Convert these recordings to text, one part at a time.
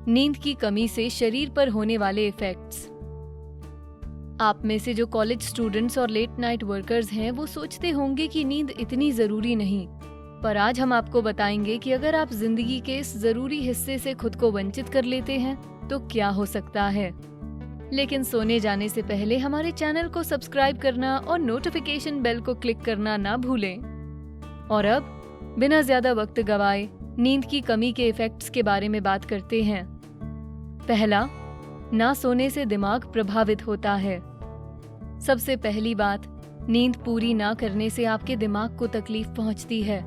नींद की कमी से शरीर पर होने वाले इफेक्ट्स। आप में से जो कॉलेज स्टूडेंट्स और लेट नाइट वर्कर्स हैं वो सोचते होंगे कि नींद इतनी जरूरी नहीं, पर आज हम आपको बताएंगे कि अगर आप जिंदगी के इस जरूरी हिस्से से खुद को वंचित कर लेते हैं तो क्या हो सकता है। लेकिन सोने जाने से पहले हमारे चैनल को सब्सक्राइब करना और नोटिफिकेशन बेल को क्लिक करना ना भूलें। और अब बिना ज्यादा वक्त गवाए नींद की कमी के इफेक्ट्स के बारे में बात करते हैं। पहला, ना सोने से दिमाग प्रभावित होता है। सबसे पहली बात, नींद पूरी ना करने से आपके दिमाग को तकलीफ पहुंचती है।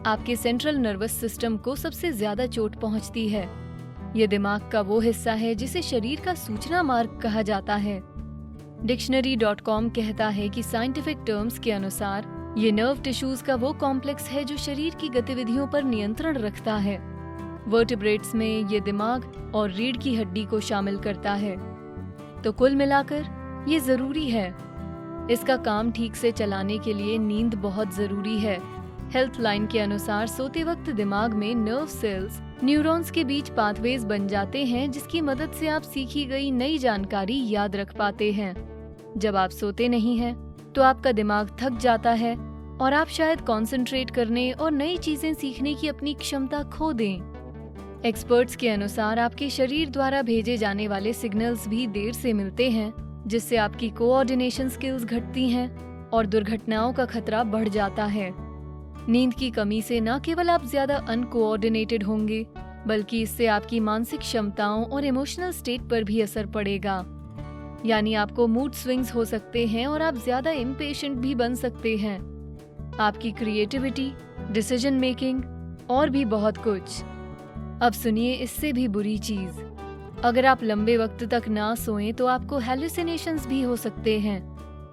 आपके सेंट्रल नर्वस सिस्टम को सबसे ज्यादा चोट पहुंचती है। ये दिमाग का वो हिस्सा है जिसे शरीर का सूचना मार्ग कहा जाता है। Dictionary.com कहता है कि साइंटिफिक टर्म्स के अनुसार ये नर्व टिश्यूज का वो कॉम्प्लेक्स है जो शरीर की गतिविधियों पर नियंत्रण रखता है। वर्टिब्रेट्स में ये दिमाग और रीढ़ की हड्डी को शामिल करता है। तो कुल मिलाकर ये जरूरी है। इसका काम ठीक से चलाने के लिए नींद बहुत जरूरी है। हेल्थ लाइन के अनुसार सोते वक्त दिमाग में नर्व सेल्स, न्यूरॉन्स के बीच पाथवेज बन जाते हैं जिसकी मदद से आप सीखी गई नई जानकारी याद रख पाते हैं। जब आप सोते नहीं हैं तो आपका दिमाग थक जाता है और आप शायद कंसंट्रेट करने और नई चीजें सीखने की अपनी क्षमता खो दें। एक्सपर्ट्स के अनुसार आपके शरीर द्वारा भेजे जाने वाले सिग्नल्स भी देर से मिलते हैं, जिससे आपकी कोऑर्डिनेशन स्किल्स घटती हैं और दुर्घटनाओं का खतरा बढ़ जाता है। नींद की कमी से न केवल आप ज्यादा अनकोऑर्डिनेटेड होंगे, बल्कि इससे आपकी मानसिक क्षमताओं और इमोशनल स्टेट पर भी असर पड़ेगा। यानी आपको मूड स्विंग्स हो सकते हैं और आप ज्यादा इम्पेशेंट भी बन सकते हैं। आपकी क्रिएटिविटी, डिसीजन मेकिंग और भी बहुत कुछ। अब सुनिए इससे भी बुरी चीज, अगर आप लंबे वक्त तक ना सोएं तो आपको हैलुसिनेशंस भी हो सकते हैं।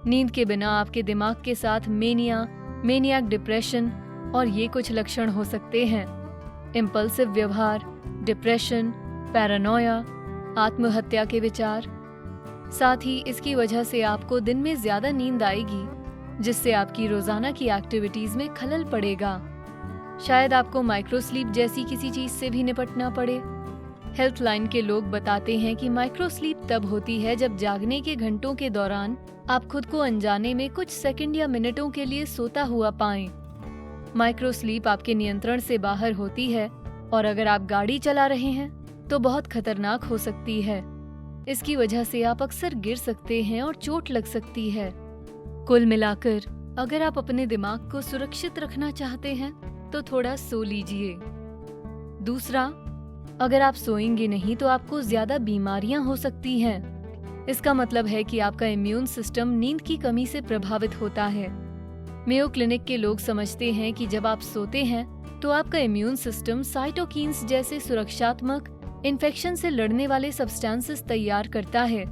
नींद के बिना आपके दिमाग के साथ मेनियाक डिप्रेशन और ये कुछ लक्षण हो सकते हैं। इम्पल्सिव व्यवहार, डिप्रेशन, पैरानोया, आत्महत्या के विचार। साथ ही इसकी वजह से आपको दिन में ज्यादा नींद आएगी, जिससे आपकी रोजाना की एक्टिविटीज में खलल पड़ेगा। शायद आपको माइक्रो स्लीप जैसी किसी चीज से भी निपटना पड़े। हेल्थ लाइन के लोग बताते हैं कि माइक्रो स्लीप तब होती है जब जागने के घंटों के दौरान आप खुद को अनजाने में कुछ सेकंड या मिनटों के लिए सोता हुआ पाएं। माइक्रो स्लीप आपके नियंत्रण से बाहर होती है और अगर आप गाड़ी चला रहे हैं तो बहुत खतरनाक हो सकती है। इसकी वजह से आप अक्सर गिर सकते हैं और चोट लग सकती है। कुल मिलाकर अगर आप अपने दिमाग को सुरक्षित रखना चाहते हैं तो थोड़ा सो लीजिए। दूसरा, अगर आप सोएंगे नहीं तो आपको ज्यादा बीमारियां हो सकती हैं। इसका मतलब है कि आपका इम्यून सिस्टम नींद की कमी से प्रभावित होता है। मेयो क्लिनिक के लोग समझते हैं कि जब आप सोते हैं तो आपका इम्यून सिस्टम साइटोकिन्स जैसे सुरक्षात्मक इन्फेक्शन से लड़ने वाले सब्सटेंसेस तैयार करता है।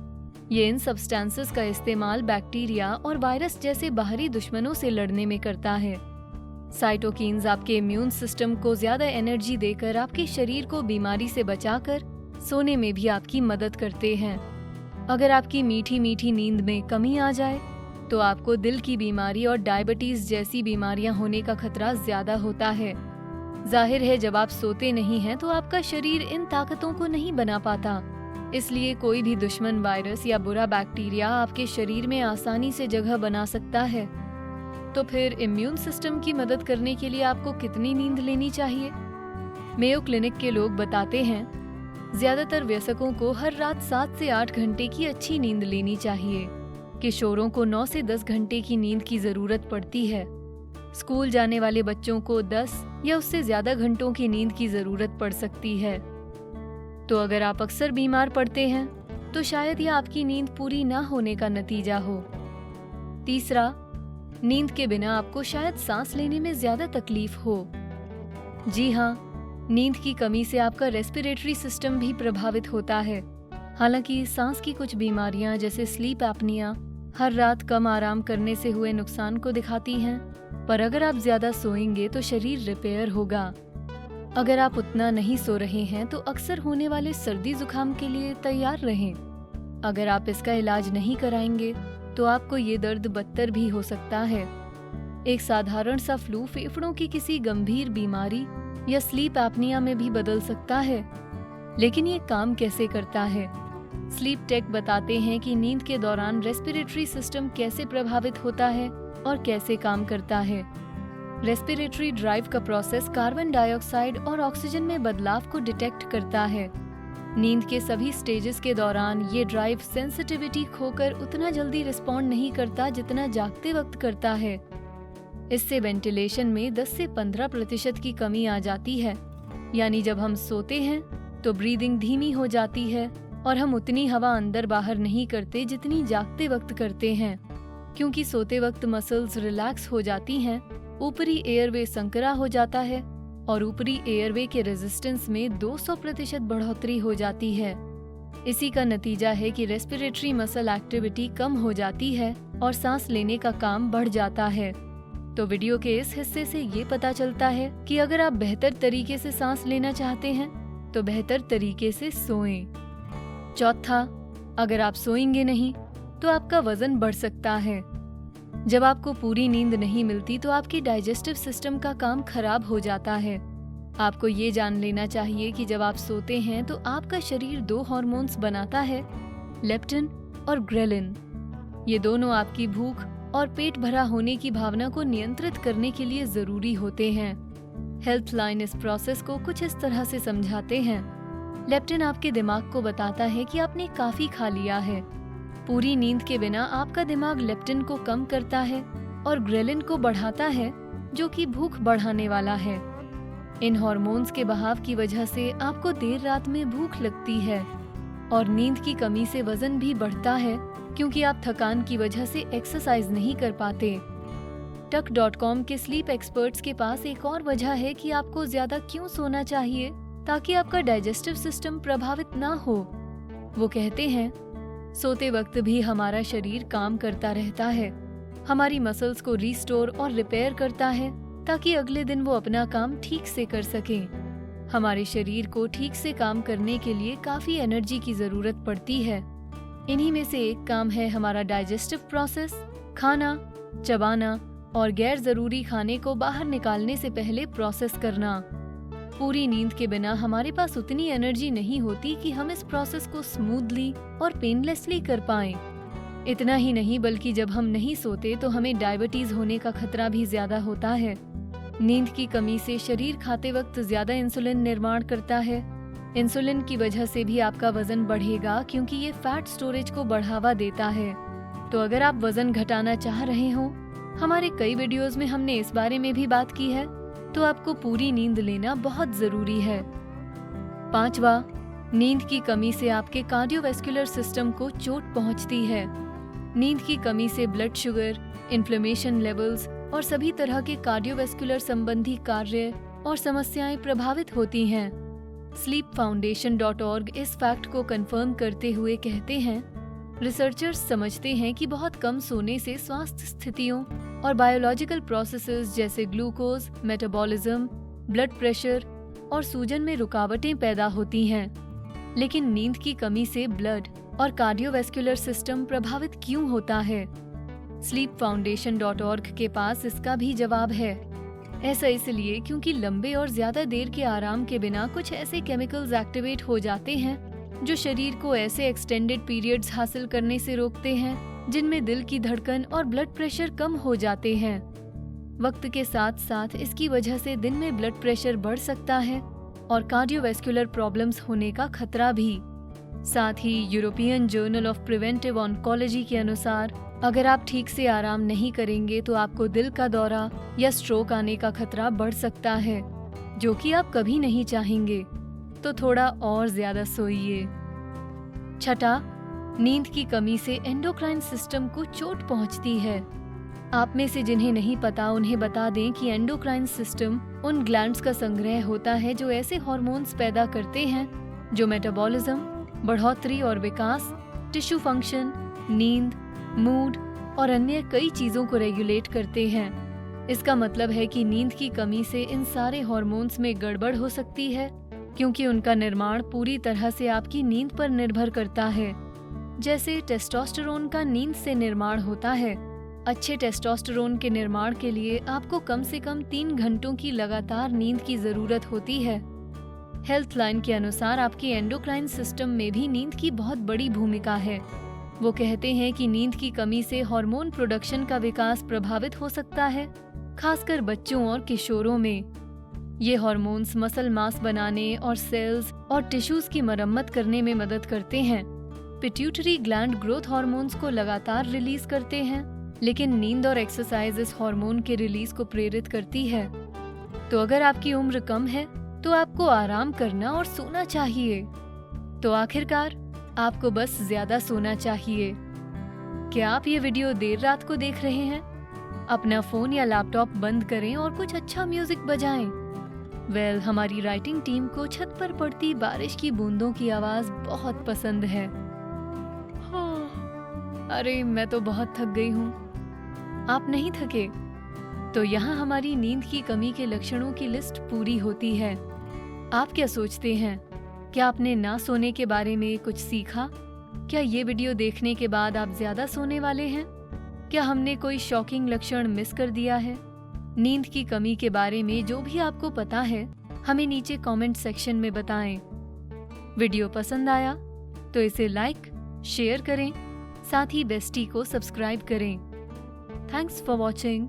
ये इन सब्सटेंसेस का इस्तेमाल बैक्टीरिया और वायरस जैसे बाहरी दुश्मनों से लड़ने में करता है। साइटोकिन्स आपके इम्यून सिस्टम को ज्यादा एनर्जी देकर आपके शरीर को बीमारी से बचाकर सोने में भी आपकी मदद करते हैं। अगर आपकी मीठी मीठी नींद में कमी आ जाए तो आपको दिल की बीमारी और डायबिटीज जैसी बीमारियां होने का खतरा ज्यादा होता है। जाहिर है जब आप सोते नहीं हैं तो आपका शरीर इन ताकतों को नहीं बना पाता, इसलिए कोई भी दुश्मन वायरस या बुरा बैक्टीरिया आपके शरीर में आसानी से जगह बना सकता है। तो फिर इम्यून सिस्टम की मदद करने के लिए आपको कितनी नींद लेनी चाहिए? मेयो क्लिनिक के लोग बताते हैं, ज्यादातर वयस्कों को हर रात 7 से 8 घंटे की अच्छी नींद लेनी चाहिए। किशोरों को 9 से 10 घंटे की नींद की जरूरत पड़ती है। स्कूल जाने वाले बच्चों को 10 या उससे ज्यादा घंटों की नींद की जरूरत पड़ सकती है। तो अगर आप अक्सर बीमार पड़ते हैं तो शायद यह आपकी नींद पूरी ना होने का नतीजा हो। तीसरा, नींद के बिना आपको शायद सांस लेने में ज्यादा तकलीफ हो। जी हाँ, नींद की कमी से आपका रेस्पिरेटरी सिस्टम भी प्रभावित होता है। हालांकि सांस की कुछ बीमारियां जैसे स्लीप एपनिया हर रात कम आराम करने से हुए नुकसान को दिखाती हैं, पर अगर आप ज्यादा सोएंगे तो शरीर रिपेयर होगा। अगर आप उतना नहीं सो रहे हैं तो अक्सर होने वाले सर्दी जुकाम के लिए तैयार रहें। अगर आप इसका इलाज नहीं कराएंगे तो आपको ये दर्द बदतर भी हो सकता है। एक साधारण सा फ्लू फेफड़ों की किसी गंभीर बीमारी या स्लीप एपनिया में भी बदल सकता है। लेकिन ये काम कैसे करता है? स्लीप टेक बताते हैं कि नींद के दौरान रेस्पिरेटरी सिस्टम कैसे प्रभावित होता है और कैसे काम करता है। रेस्पिरेटरी ड्राइव का प्रोसेस कार्बन डाइऑक्साइड और ऑक्सीजन में बदलाव को डिटेक्ट करता है। नींद के सभी स्टेजेस के दौरान ये ड्राइव सेंसिटिविटी खोकर उतना जल्दी रिस्पॉन्ड नहीं करता जितना जागते वक्त करता है। इससे वेंटिलेशन में 10 से 15% की कमी आ जाती है, यानी जब हम सोते हैं तो ब्रीदिंग धीमी हो जाती है और हम उतनी हवा अंदर बाहर नहीं करते जितनी जागते वक्त करते हैं। क्योंकि सोते वक्त मसल्स रिलैक्स हो जाती हैं, ऊपरी एयरवे संकरा हो जाता है और ऊपरी एयरवे के रेजिस्टेंस में 200% बढ़ोतरी हो जाती है। इसी का नतीजा है कि रेस्पिरेटरी मसल एक्टिविटी कम हो जाती है और सांस लेने का काम बढ़ जाता है। तो वीडियो के इस हिस्से से ये पता चलता है कि अगर आप बेहतर तरीके से सांस लेना चाहते हैं तो बेहतर तरीके से सोएं। चौथा, अगर आप सोएंगे नहीं तो आपका वजन बढ़ सकता है। जब आपको पूरी नींद नहीं मिलती तो आपकी डाइजेस्टिव सिस्टम का काम खराब हो जाता है। आपको ये जान लेना चाहिए कि जब आप सोते हैं तो आपका शरीर 2 हार्मोन्स बनाता है, लेप्टिन और ग्रेलिन। ये दोनों आपकी भूख और पेट भरा होने की भावना को नियंत्रित करने के लिए जरूरी होते हैं। हेल्थलाइन इस प्रोसेस को कुछ इस तरह से समझाते हैं। लेप्टिन आपके दिमाग को बताता है कि आपने काफी खा लिया है। पूरी नींद के बिना आपका दिमाग लेप्टिन को कम करता है और ग्रेलिन को बढ़ाता है, जो कि भूख बढ़ाने वाला है। इन हार्मोन्स के बहाव की वजह से आपको देर रात में भूख लगती है और नींद की कमी से वजन भी बढ़ता है, क्योंकि आप थकान की वजह से एक्सरसाइज नहीं कर पाते। टक.com के स्लीप एक्सपर्ट्स के पास एक और वजह है कि आपको ज्यादा क्यों सोना चाहिए, ताकि आपका डाइजेस्टिव सिस्टम प्रभावित ना हो। वो कहते हैं, सोते वक्त भी हमारा शरीर काम करता रहता है, हमारी मसल्स को रिस्टोर और रिपेयर करता है ताकि अगले दिन वो अपना काम ठीक से कर सकें। हमारे शरीर को ठीक से काम करने के लिए काफी एनर्जी की जरूरत पड़ती है। इन्हीं में से एक काम है हमारा डाइजेस्टिव प्रोसेस, खाना चबाना और गैर जरूरी खाने को बाहर निकालने से पहले प्रोसेस करना। पूरी नींद के बिना हमारे पास उतनी एनर्जी नहीं होती कि हम इस प्रोसेस को स्मूथली और पेनलेसली कर पाएं। इतना ही नहीं, बल्कि जब हम नहीं सोते तो हमें डायबिटीज होने का खतरा भी ज्यादा होता है। नींद की कमी से शरीर खाते वक्त ज्यादा इंसुलिन निर्माण करता है। इंसुलिन की वजह से भी आपका वजन बढ़ेगा, क्योंकि ये फैट स्टोरेज को बढ़ावा देता है। तो अगर आप वजन घटाना चाह रहे हो, हमारे कई वीडियोस में हमने इस बारे में भी बात की है, तो आपको पूरी नींद लेना बहुत जरूरी है। 5वां, नींद की कमी से आपके कार्डियोवैस्कुलर सिस्टम को चोट पहुंचती है। नींद की कमी से ब्लड शुगर, इन्फ्लेमेशन लेवल्स और सभी तरह के कार्डियोवैस्कुलर संबंधी कार्य और समस्याएं प्रभावित होती हैं। sleepfoundation.org इस फैक्ट को कंफर्म करते हुए कहते हैं, रिसर्चर्स समझते हैं कि बहुत कम सोने से स्वास्थ्य स्थितियों और बायोलॉजिकल प्रोसेसेस जैसे ग्लूकोज, मेटाबॉलिज्म, ब्लड प्रेशर और सूजन में रुकावटें पैदा होती हैं। लेकिन नींद की कमी से ब्लड और कार्डियोवैस्कुलर सिस्टम प्रभावित क्यों होता है? sleepfoundation.org के पास इसका भी जवाब है। ऐसा इसलिए क्योंकि लंबे और ज्यादा देर के आराम के बिना कुछ ऐसे केमिकल्स एक्टिवेट हो जाते हैं जो शरीर को ऐसे एक्सटेंडेड पीरियड्स हासिल करने से रोकते हैं जिनमें दिल की धड़कन और ब्लड प्रेशर कम हो जाते हैं। वक्त के साथ साथ इसकी वजह से दिन में ब्लड प्रेशर बढ़ सकता है और कार्डियोवैस्कुलर प्रॉब्लम्स होने का खतरा भी। साथ ही European Journal of Preventive Oncology के अनुसार अगर आप ठीक से आराम नहीं करेंगे तो आपको दिल का दौरा या स्ट्रोक आने का खतरा बढ़ सकता है, जो कि आप कभी नहीं चाहेंगे। तो थोड़ा और ज्यादा सोइए। 6, नींद की कमी से एंडोक्राइन सिस्टम को चोट पहुंचती है। आप में से जिन्हें नहीं पता उन्हें बता दें कि एंडोक्राइन सिस्टम उन ग्लैंड्स का संग्रह होता है जो ऐसे हार्मोन्स पैदा करते हैं जो मेटाबॉलिज्म, बढ़ोतरी और विकास, टिश्यू फंक्शन, नींद, मूड और अन्य कई चीजों को रेगुलेट करते हैं। इसका मतलब है कि नींद की कमी से इन सारे हार्मोन्स में गड़बड़ हो सकती है, क्योंकि उनका निर्माण पूरी तरह से आपकी नींद पर निर्भर करता है। जैसे टेस्टोस्टेरोन का नींद से निर्माण होता है। अच्छे टेस्टोस्टेरोन के निर्माण के लिए आपको कम से कम 3 घंटों की लगातार नींद की जरूरत होती है। हेल्थलाइन के अनुसार आपके एंडोक्राइन सिस्टम में भी नींद की बहुत बड़ी भूमिका है। वो कहते हैं कि नींद की कमी से हार्मोन प्रोडक्शन का विकास प्रभावित हो सकता है, खासकर बच्चों और किशोरों में। ये हार्मोन्स मसल मास बनाने और सेल्स और टिश्यूज की मरम्मत करने में मदद करते हैं। पिट्यूटरी ग्लैंड ग्रोथ हार्मोन्स को लगातार रिलीज करते हैं, लेकिन नींद और एक्सरसाइज इस हार्मोन के रिलीज को प्रेरित करती है। तो अगर आपकी उम्र कम है तो आपको आराम करना और सोना चाहिए। तो आखिरकार आपको बस ज्यादा सोना चाहिए। क्या आप ये वीडियो देर रात को देख रहे हैं? अपना फोन या लैपटॉप बंद करें और कुछ अच्छा म्यूजिक बजाएं। हमारी राइटिंग टीम को छत पर पड़ती बारिश की बूंदों की आवाज बहुत पसंद है। अरे मैं तो बहुत थक गई हूँ। आप नहीं थके? तो यहाँ हमारी नींद की कमी के लक्षणों की लिस्ट पूरी होती है। आप क्या सोचते हैं? क्या आपने ना सोने के बारे में कुछ सीखा? क्या ये वीडियो देखने के बाद आप ज्यादा सोने वाले हैं? क्या हमने कोई शॉकिंग लक्षण मिस कर दिया है? नींद की कमी के बारे में जो भी आपको पता है, हमें नीचे कमेंट सेक्शन में बताएं। वीडियो पसंद आया तो इसे लाइक, शेयर करें, साथ ही बेस्टी को सब्सक्राइब करें। Thanks for watching.